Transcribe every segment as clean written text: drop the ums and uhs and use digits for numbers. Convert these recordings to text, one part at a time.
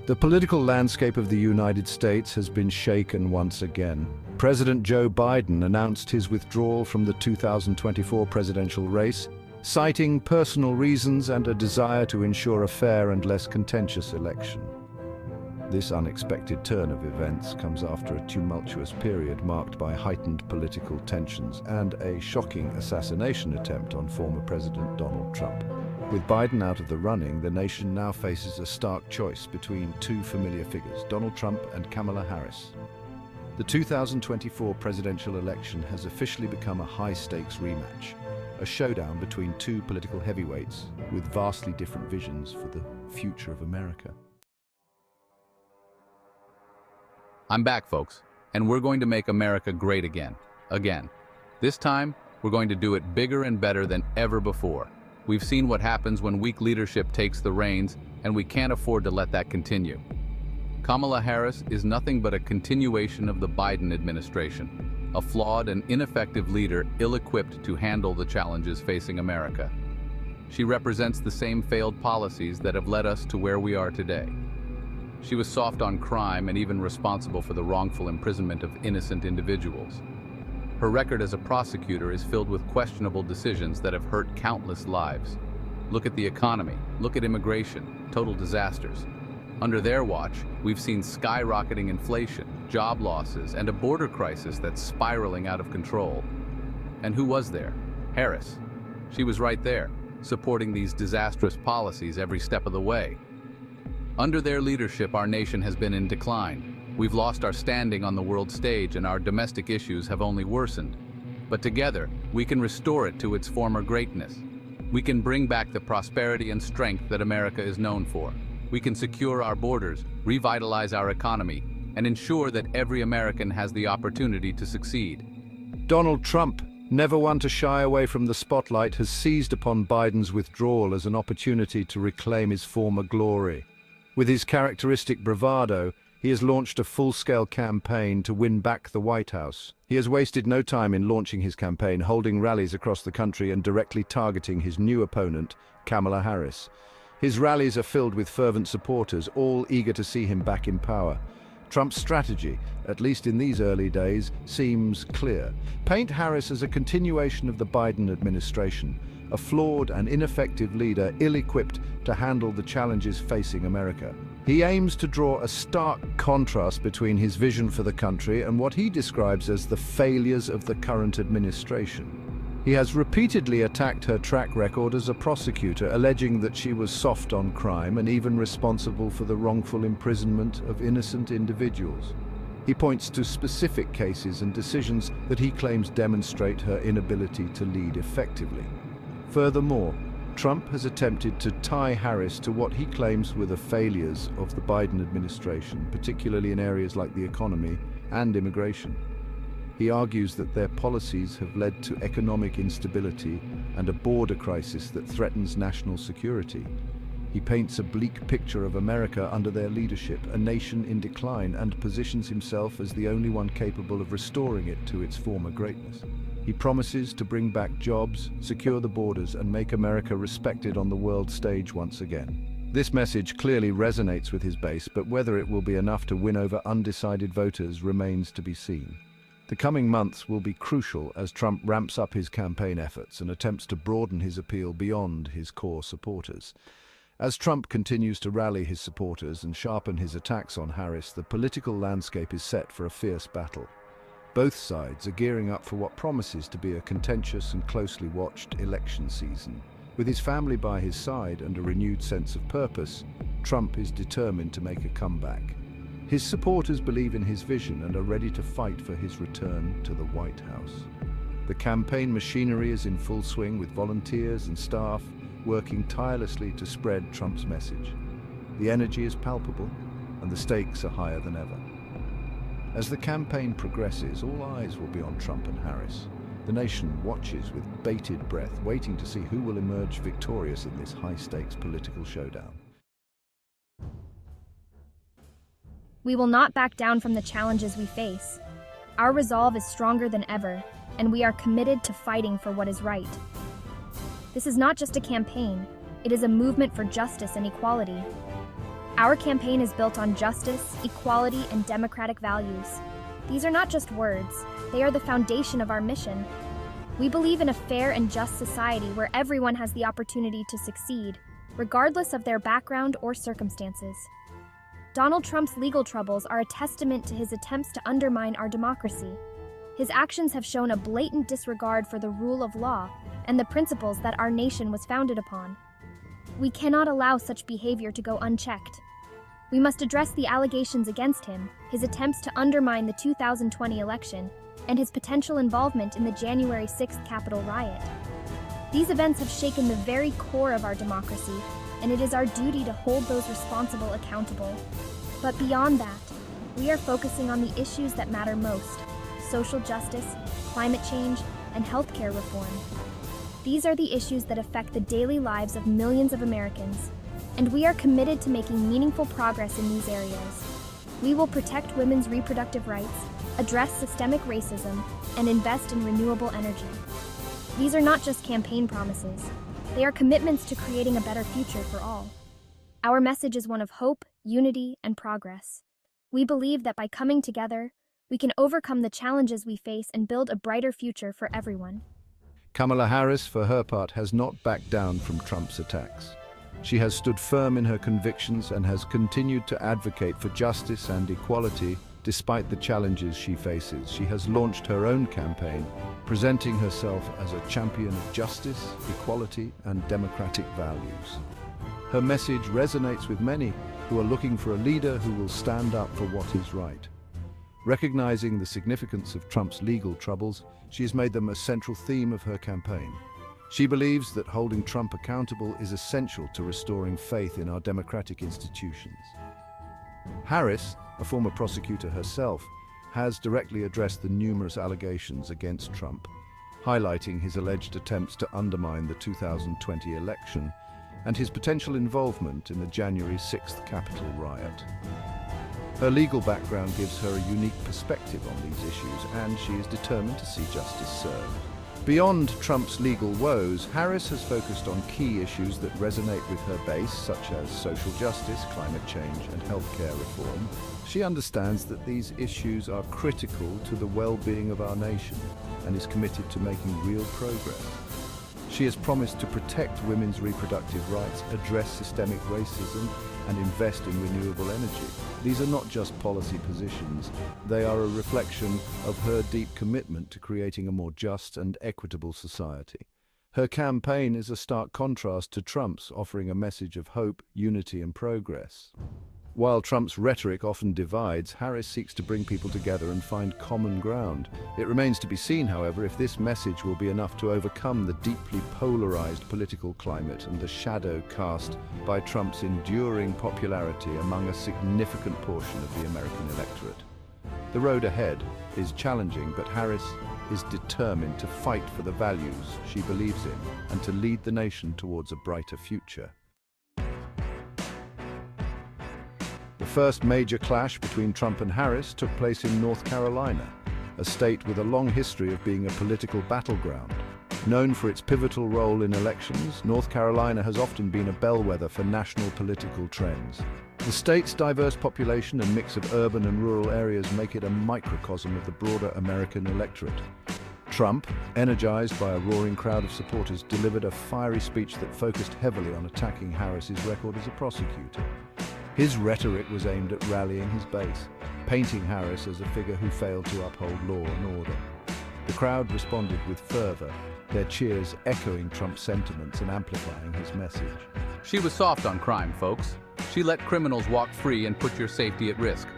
The political landscape of the United States has been shaken once again. President Joe Biden announced his withdrawal from the 2024 presidential race, citing personal reasons and a desire to ensure a fair and less contentious election. This unexpected turn of events comes after a tumultuous period marked by heightened political tensions and a shocking assassination attempt on former President Donald Trump. With Biden out of the running, the nation now faces a stark choice between two familiar figures, Donald Trump and Kamala Harris. The 2024 presidential election has officially become a high-stakes rematch, a showdown between two political heavyweights with vastly different visions for the future of America. I'm back, folks, and we're going to make America great again. Again. This time, we're going to do it bigger and better than ever before. We've seen what happens when weak leadership takes the reins, and we can't afford to let that continue. Kamala Harris is nothing but a continuation of the Biden administration, a flawed and ineffective leader ill-equipped to handle the challenges facing America. She represents the same failed policies that have led us to where we are today. She was soft on crime and even responsible for the wrongful imprisonment of innocent individuals. Her record as a prosecutor is filled with questionable decisions that have hurt countless lives. Look at the economy, look at immigration, total disasters. Under their watch, we've seen skyrocketing inflation, job losses, and a border crisis that's spiraling out of control. And who was there? Harris. She was right there, supporting these disastrous policies every step of the way. Under their leadership, our nation has been in decline. We've lost our standing on the world stage and our domestic issues have only worsened. But together, we can restore it to its former greatness. We can bring back the prosperity and strength that America is known for. We can secure our borders, revitalize our economy, and ensure that every American has the opportunity to succeed. Donald Trump, never one to shy away from the spotlight, has seized upon Biden's withdrawal as an opportunity to reclaim his former glory. With his characteristic bravado, he has launched a full-scale campaign to win back the White House. He has wasted no time in launching his campaign, holding rallies across the country and directly targeting his new opponent, Kamala Harris. His rallies are filled with fervent supporters, all eager to see him back in power. Trump's strategy, at least in these early days, seems clear. Paint Harris as a continuation of the Biden administration, a flawed and ineffective leader ill-equipped to handle the challenges facing America. He aims to draw a stark contrast between his vision for the country and what he describes as the failures of the current administration. He has repeatedly attacked her track record as a prosecutor, alleging that she was soft on crime and even responsible for the wrongful imprisonment of innocent individuals. He points to specific cases and decisions that he claims demonstrate her inability to lead effectively. Furthermore, Trump has attempted to tie Harris to what he claims were the failures of the Biden administration, particularly in areas like the economy and immigration. He argues that their policies have led to economic instability and a border crisis that threatens national security. He paints a bleak picture of America under their leadership, a nation in decline, and positions himself as the only one capable of restoring it to its former greatness. He promises to bring back jobs, secure the borders, and make America respected on the world stage once again. This message clearly resonates with his base, but whether it will be enough to win over undecided voters remains to be seen. The coming months will be crucial as Trump ramps up his campaign efforts and attempts to broaden his appeal beyond his core supporters. As Trump continues to rally his supporters and sharpen his attacks on Harris, the political landscape is set for a fierce battle. Both sides are gearing up for what promises to be a contentious and closely watched election season. With his family by his side and a renewed sense of purpose, Trump is determined to make a comeback. His supporters believe in his vision and are ready to fight for his return to the White House. The campaign machinery is in full swing, with volunteers and staff working tirelessly to spread Trump's message. The energy is palpable and the stakes are higher than ever. As the campaign progresses, all eyes will be on Trump and Harris. The nation watches with bated breath, waiting to see who will emerge victorious in this high-stakes political showdown. We will not back down from the challenges we face. Our resolve is stronger than ever, and we are committed to fighting for what is right. This is not just a campaign, it is a movement for justice and equality. Our campaign is built on justice, equality, and democratic values. These are not just words, they are the foundation of our mission. We believe in a fair and just society where everyone has the opportunity to succeed, regardless of their background or circumstances. Donald Trump's legal troubles are a testament to his attempts to undermine our democracy. His actions have shown a blatant disregard for the rule of law and the principles that our nation was founded upon. We cannot allow such behavior to go unchecked. We must address the allegations against him, his attempts to undermine the 2020 election, and his potential involvement in the January 6th Capitol riot. These events have shaken the very core of our democracy, and it is our duty to hold those responsible accountable. But beyond that, we are focusing on the issues that matter most: social justice, climate change, and healthcare reform. These are the issues that affect the daily lives of millions of Americans, and we are committed to making meaningful progress in these areas. We will protect women's reproductive rights, address systemic racism, and invest in renewable energy. These are not just campaign promises. They are commitments to creating a better future for all. Our message is one of hope, unity, and progress. We believe that by coming together, we can overcome the challenges we face and build a brighter future for everyone. Kamala Harris, for her part, has not backed down from Trump's attacks. She has stood firm in her convictions and has continued to advocate for justice and equality despite the challenges she faces. She has launched her own campaign, presenting herself as a champion of justice, equality, and democratic values. Her message resonates with many who are looking for a leader who will stand up for what is right. Recognizing the significance of Trump's legal troubles, she has made them a central theme of her campaign. She believes that holding Trump accountable is essential to restoring faith in our democratic institutions. Harris, a former prosecutor herself, has directly addressed the numerous allegations against Trump, highlighting his alleged attempts to undermine the 2020 election and his potential involvement in the January 6th Capitol riot. Her legal background gives her a unique perspective on these issues, and she is determined to see justice served. Beyond Trump's legal woes, Harris has focused on key issues that resonate with her base, such as social justice, climate change, and healthcare reform. She understands that these issues are critical to the well-being of our nation and is committed to making real progress. She has promised to protect women's reproductive rights, address systemic racism, and invest in renewable energy. These are not just policy positions, they are a reflection of her deep commitment to creating a more just and equitable society. Her campaign is a stark contrast to Trump's, offering a message of hope, unity, and progress. While Trump's rhetoric often divides, Harris seeks to bring people together and find common ground. It remains to be seen, however, if this message will be enough to overcome the deeply polarized political climate and the shadow cast by Trump's enduring popularity among a significant portion of the American electorate. The road ahead is challenging, but Harris is determined to fight for the values she believes in and to lead the nation towards a brighter future. The first major clash between Trump and Harris took place in North Carolina, a state with a long history of being a political battleground. Known for its pivotal role in elections, North Carolina has often been a bellwether for national political trends. The state's diverse population and mix of urban and rural areas make it a microcosm of the broader American electorate. Trump, energized by a roaring crowd of supporters, delivered a fiery speech that focused heavily on attacking Harris's record as a prosecutor. His rhetoric was aimed at rallying his base, painting Harris as a figure who failed to uphold law and order. The crowd responded with fervor, their cheers echoing Trump's sentiments and amplifying his message. She was soft on crime, folks. She let criminals walk free and put your safety at risk.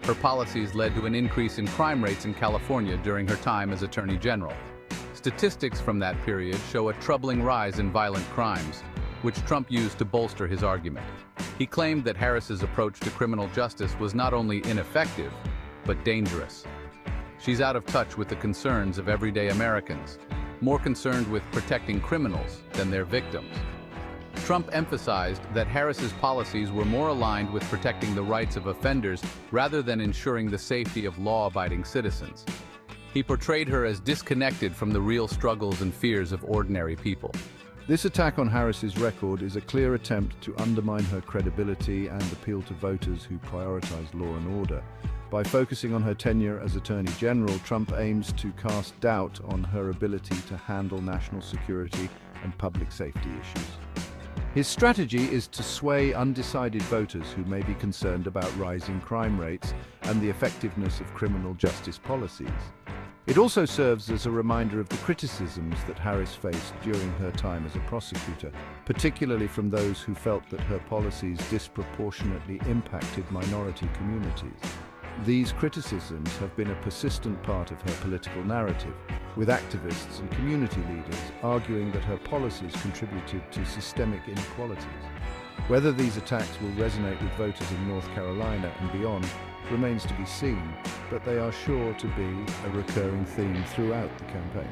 Her policies led to an increase in crime rates in California during her time as Attorney General. Statistics from that period show a troubling rise in violent crimes, which Trump used to bolster his argument. He claimed that Harris's approach to criminal justice was not only ineffective, but dangerous. She's out of touch with the concerns of everyday Americans, more concerned with protecting criminals than their victims. Trump emphasized that Harris's policies were more aligned with protecting the rights of offenders rather than ensuring the safety of law-abiding citizens. He portrayed her as disconnected from the real struggles and fears of ordinary people. This attack on Harris's record is a clear attempt to undermine her credibility and appeal to voters who prioritize law and order. By focusing on her tenure as Attorney General, Trump aims to cast doubt on her ability to handle national security and public safety issues. His strategy is to sway undecided voters who may be concerned about rising crime rates and the effectiveness of criminal justice policies. It also serves as a reminder of the criticisms that Harris faced during her time as a prosecutor, particularly from those who felt that her policies disproportionately impacted minority communities. These criticisms have been a persistent part of her political narrative, with activists and community leaders arguing that her policies contributed to systemic inequalities. Whether these attacks will resonate with voters in North Carolina and beyond remains to be seen, but they are sure to be a recurring theme throughout the campaign.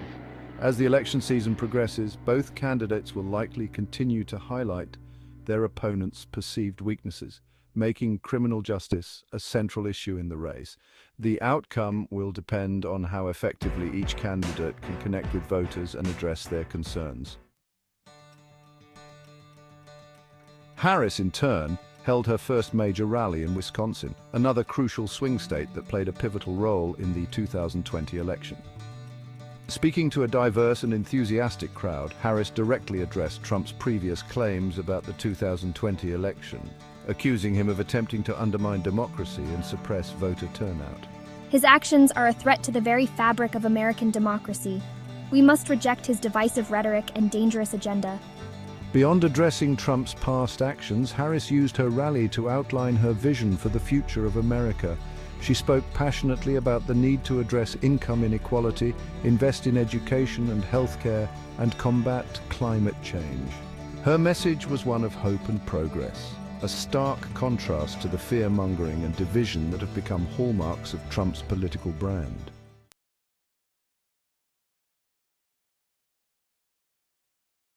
As the election season progresses, both candidates will likely continue to highlight their opponents' perceived weaknesses, making criminal justice a central issue in the race. The outcome will depend on how effectively each candidate can connect with voters and address their concerns. Harris, in turn, held her first major rally in Wisconsin, another crucial swing state that played a pivotal role in the 2020 election. Speaking to a diverse and enthusiastic crowd, Harris directly addressed Trump's previous claims about the 2020 election, accusing him of attempting to undermine democracy and suppress voter turnout. His actions are a threat to the very fabric of American democracy. We must reject his divisive rhetoric and dangerous agenda. Beyond addressing Trump's past actions, Harris used her rally to outline her vision for the future of America. She spoke passionately about the need to address income inequality, invest in education and healthcare, and combat climate change. Her message was one of hope and progress, a stark contrast to the fear-mongering and division that have become hallmarks of Trump's political brand.